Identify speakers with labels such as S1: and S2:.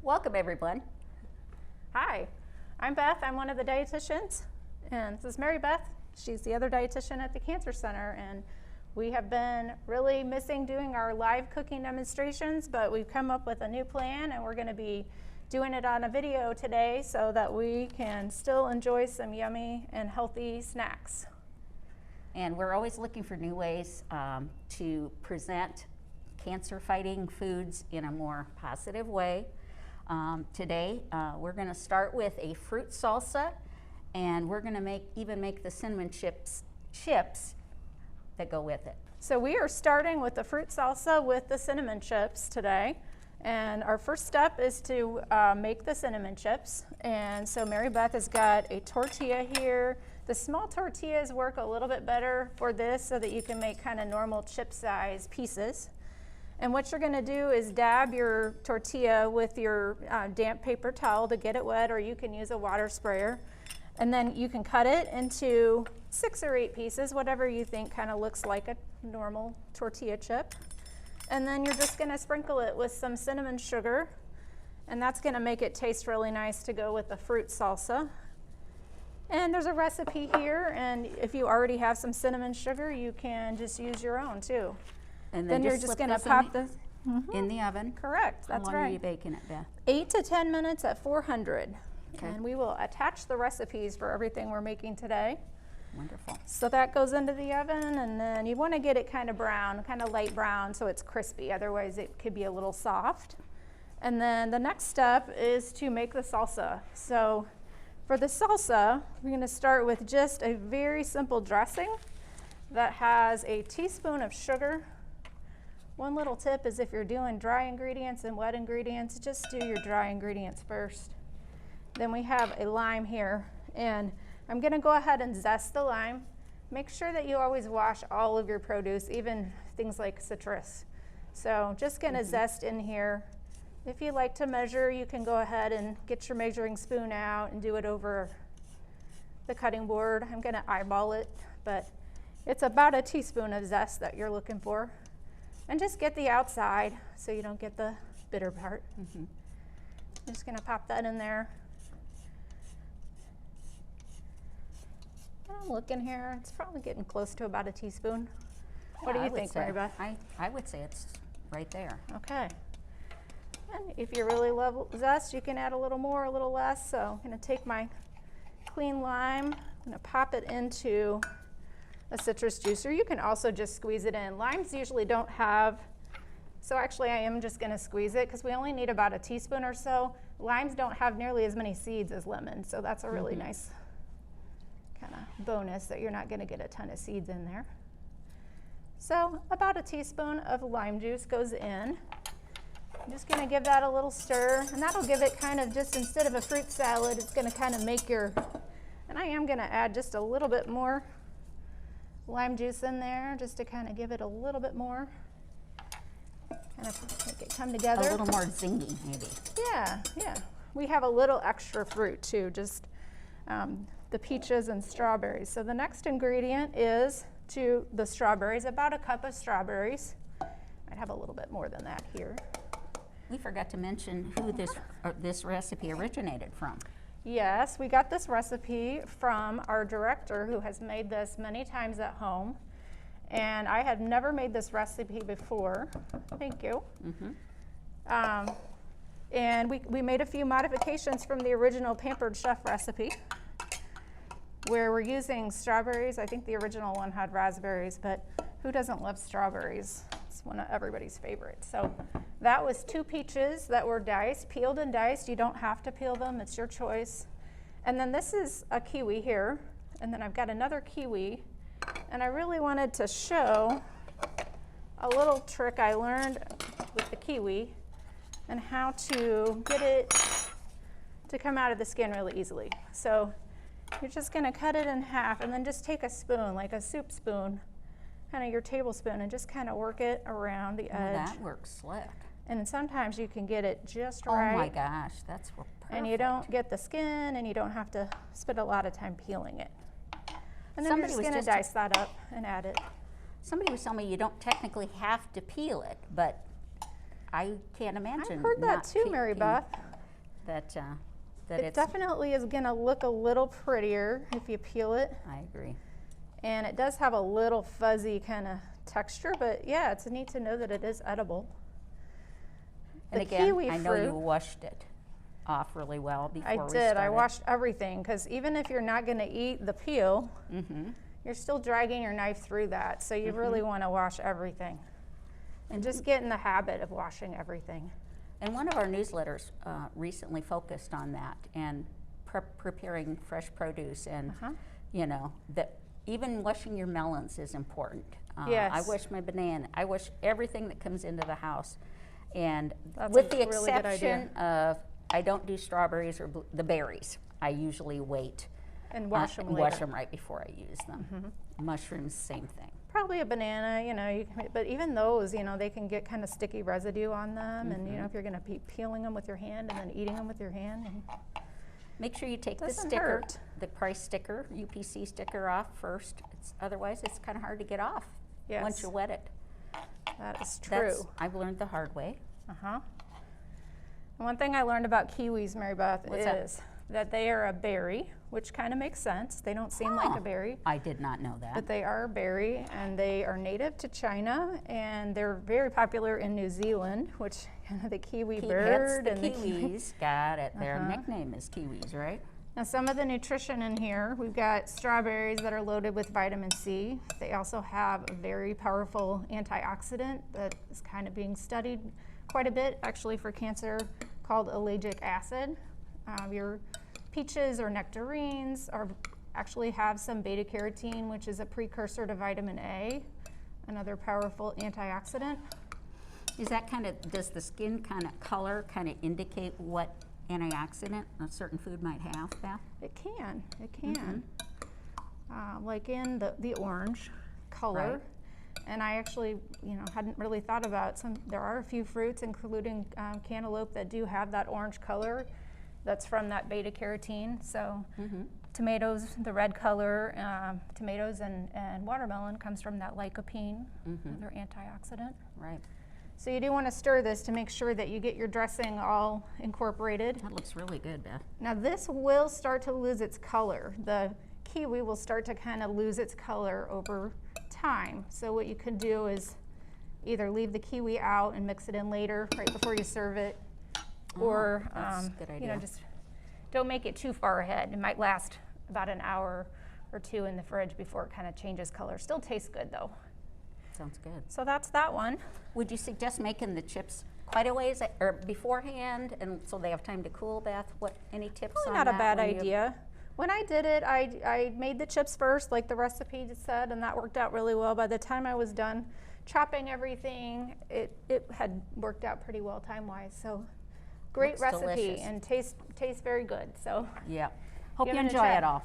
S1: Welcome, everyone.
S2: Hi, I'm Beth. I'm one of the dietitians, and this is Mary Beth. She's the other dietitian at the Cancer Center, and we have been really missing doing our live cooking demonstrations, but we've come up with a new plan, and we're going to be doing it on a video today so that we can still enjoy some yummy and healthy snacks.
S1: And we're always looking for new ways to present cancer-fighting foods in a more positive way. Today, we're going to start with a fruit salsa, and we're going to even make the cinnamon chips that go with it.
S2: So we are starting with the fruit salsa with the cinnamon chips today. And our first step is to make the cinnamon chips. And so Mary Beth has got a tortilla here. The small tortillas work a little bit better for this so that you can make kind of normal chip size pieces. And what you're going to do is dab your tortilla with your damp paper towel to get it wet, or you can use a water sprayer. And then you can cut it into 6 or 8 pieces, whatever you think kind of looks like a normal tortilla chip. And then you're just going to sprinkle it with some cinnamon sugar, and that's going to make it taste really nice to go with the fruit salsa. And there's a recipe here, and if you already have some cinnamon sugar, you can just use your own too.
S1: And
S2: then you're just going to pop this
S1: in the oven.
S2: Correct, that's
S1: How long
S2: right.
S1: are you baking it, Beth?
S2: 8 to 10 minutes at 400.
S1: Okay.
S2: And we will attach the recipes for everything we're making today.
S1: Wonderful.
S2: So that goes into the oven, and then you want to get it kind of brown, kind of light brown, so it's crispy. Otherwise, it could be a little soft. And then the next step is to make the salsa. So for the salsa, we're going to start with just a very simple dressing that has a teaspoon of sugar. One little tip is if you're doing dry ingredients and wet ingredients, just do your dry ingredients first. Then we have a lime here, and I'm going to go ahead and zest the lime. Make sure that you always wash all of your produce, even things like citrus. So just going to zest in here. If you like to measure, you can go ahead and get your measuring spoon out and do it over the cutting board. I'm going to eyeball it, but it's about a teaspoon of zest that you're looking for. And just get the outside so you don't get the bitter part. I'm just going to pop that in there. I'm looking here. It's probably getting close to about a teaspoon. What do you think, Mary Beth?
S1: I would say it's right there.
S2: Okay. And if you really love zest, you can add a little more, a little less. So I'm going to take my clean lime. I'm going to pop it into a citrus juicer. You can also just squeeze it in. Limes usually don't have, so actually I am just going to squeeze it because we only need about a teaspoon or so. Limes don't have nearly as many seeds as lemons, so that's a really nice kind of bonus that you're not going to get a ton of seeds in there. So about a teaspoon of lime juice goes in. I'm just going to give that a little stir, and that'll give it kind of just, instead of a fruit salad, it's going to kind of make your, and I am going to add just a little bit more lime juice in there just to kind of give it a little bit more, kind of make it come together.
S1: A little more zingy, maybe.
S2: Yeah. We have a little extra fruit too, just the peaches and strawberries. So the next ingredient is the strawberries, about a cup of strawberries. I'd have a little bit more than that here.
S1: We forgot to mention who this recipe originated from.
S2: Yes, we got this recipe from our director who has made this many times at home. And I had never made this recipe before. Thank you. And we made a few modifications from the original Pampered Chef recipe, where we're using strawberries. I think the original one had raspberries, but who doesn't love strawberries? It's one of everybody's favorites. So that was 2 peaches that were diced, peeled and diced. You don't have to peel them, it's your choice. And then this is a kiwi here, and then I've got another kiwi. And I really wanted to show a little trick I learned with the kiwi and how to get it to come out of the skin really easily. So you're just going to cut it in half, and then just take a spoon, like a soup spoon, kind of your tablespoon, and just kind of work it around the edge.
S1: That works slick.
S2: And sometimes you can get it just right.
S1: Oh my gosh, that's perfect.
S2: And you don't get the skin, and you don't have to spend a lot of time peeling it. And then you're just going to dice that up and add it.
S1: Somebody was telling me you don't technically have to peel it, but I can't imagine.
S2: I've heard that too, Mary Beth.
S1: that
S2: It
S1: it's.
S2: definitely is gonna look a little prettier if you peel it.
S1: I agree.
S2: And it does have a little fuzzy kind of texture, but yeah, it's neat to know that it is edible.
S1: And
S2: The
S1: again,
S2: kiwi
S1: I know you
S2: fruit-
S1: washed it off really well before
S2: I
S1: we
S2: did. I
S1: started.
S2: washed everything because even if you're not going to eat the peel, you're still dragging your knife through that. So you really want to wash everything. And just get in the habit of washing everything.
S1: And one of our newsletters recently focused on that and preparing fresh produce, and you know that even washing your melons is important.
S2: Yes.
S1: I wash my banana. I wash everything that comes into the house, and
S2: That's
S1: with
S2: a
S1: the
S2: really good
S1: exception of I don't do strawberries or the berries. I usually wait
S2: And wash them
S1: and
S2: later.
S1: wash them right before I use them. Mushrooms, same thing.
S2: Probably a banana, you know, but even those, you know, they can get kind of sticky residue on them. And, you know, if you're going to be peeling them with your hand and then eating them with your hand. And
S1: Make sure you take the
S2: Doesn't
S1: sticker,
S2: hurt.
S1: the price sticker, UPC sticker off first. Otherwise, it's kind of hard to get off once
S2: Yes.
S1: you wet it.
S2: that is true.
S1: I've learned the hard way.
S2: One thing I learned about kiwis, Mary Beth,
S1: What's that?
S2: is that they are a berry, which kind of makes sense. They don't seem like a berry,
S1: I did not know that.
S2: but they are a berry, and they are native to China, and they're very popular in New Zealand, which the kiwi bird
S1: That's
S2: and
S1: the
S2: the kiwi.
S1: kiwis. Got it. Their nickname is kiwis, right?
S2: Now, some of the nutrition in here, we've got strawberries that are loaded with vitamin C. They also have a very powerful antioxidant that is kind of being studied quite a bit, actually, for cancer, called ellagic acid. Your peaches or nectarines actually have some beta carotene, which is a precursor to vitamin A, another powerful antioxidant.
S1: Is that does the skin color indicate what antioxidant a certain food might have, Beth?
S2: It can. Like in the orange color.
S1: Right.
S2: And I actually, you know, hadn't really thought about there are a few fruits, including cantaloupe, that do have that orange color that's from that beta carotene. So tomatoes, the red color, tomatoes and watermelon comes from that lycopene, another antioxidant.
S1: Right.
S2: So you do want to stir this to make sure that you get your dressing all incorporated.
S1: That looks really good, Beth.
S2: Now this will start to lose its color. The kiwi will start to kind of lose its color over time. So what you can do is either leave the kiwi out and mix it in later, right before you serve it, or
S1: that's a good
S2: you know,
S1: idea.
S2: just don't make it too far ahead. It might last about an hour or two in the fridge before it kind of changes color. Still tastes good though.
S1: Sounds good.
S2: So that's that one.
S1: Would you suggest making the chips quite a ways or beforehand, and so they have time to cool, Beth? Any tips
S2: Probably
S1: on
S2: not a
S1: that
S2: bad
S1: when you-
S2: idea. When I did it, I made the chips first, like the recipe said, and that worked out really well. By the time I was done chopping everything, it had worked out pretty well time-wise. So great
S1: Looks
S2: recipe
S1: delicious.
S2: and tastes very good. So
S1: Yeah. Hope
S2: Give
S1: you
S2: it a
S1: enjoy
S2: try.
S1: it all.